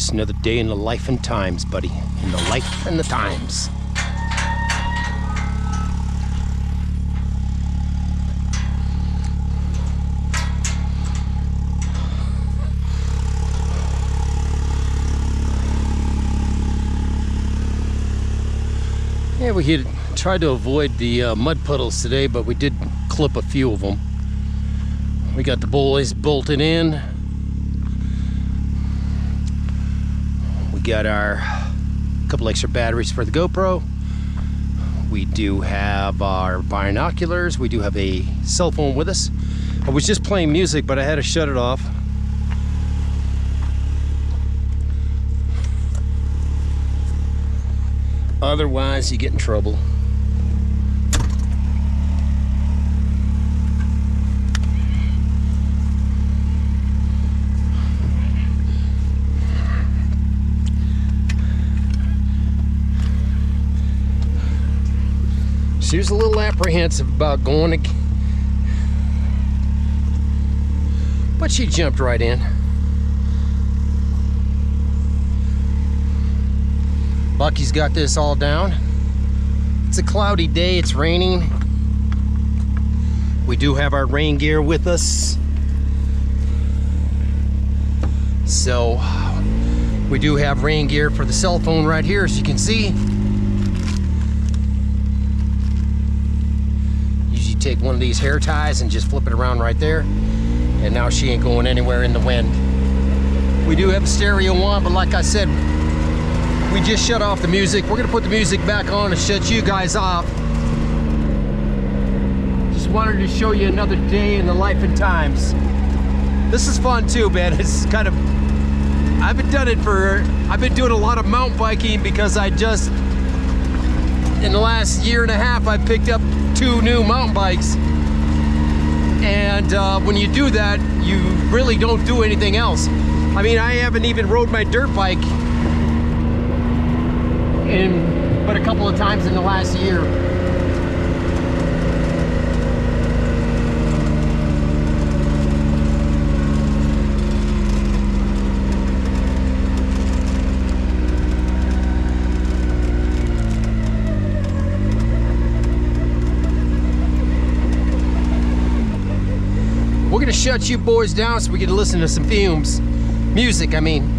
Just another day in the life and times, buddy. In the life and the times. Yeah, we had tried to avoid the mud puddles today, but we did clip a few of them. We got the boys bolted in. We got our couple extra batteries for the GoPro. We do have our binoculars. We do have a cell phone with us. I was just playing music, but I had to shut it off. Otherwise, you get in trouble. She was a little apprehensive about going, but she jumped right in. Bucky's got this all down. It's a cloudy day, it's raining. We do have our rain gear with us. So we do have rain gear for the cell phone right here, as you can see. Usually take one of these hair ties and just flip it around right there. And now she ain't going anywhere in the wind. We do have a stereo on, but like I said, we just shut off the music. We're gonna put the music back on and shut you guys off. Just wanted to show you another day in the life and times. This is fun too, man. It's kind of, I've been doing a lot of mountain biking because in the last year and a half, I picked up 2 new mountain bikes. And when you do that, you really don't do anything else. I mean, I haven't even rode my dirt bike but a couple of times in the last year. We're gonna shut you boys down so we can listen to some music, I mean.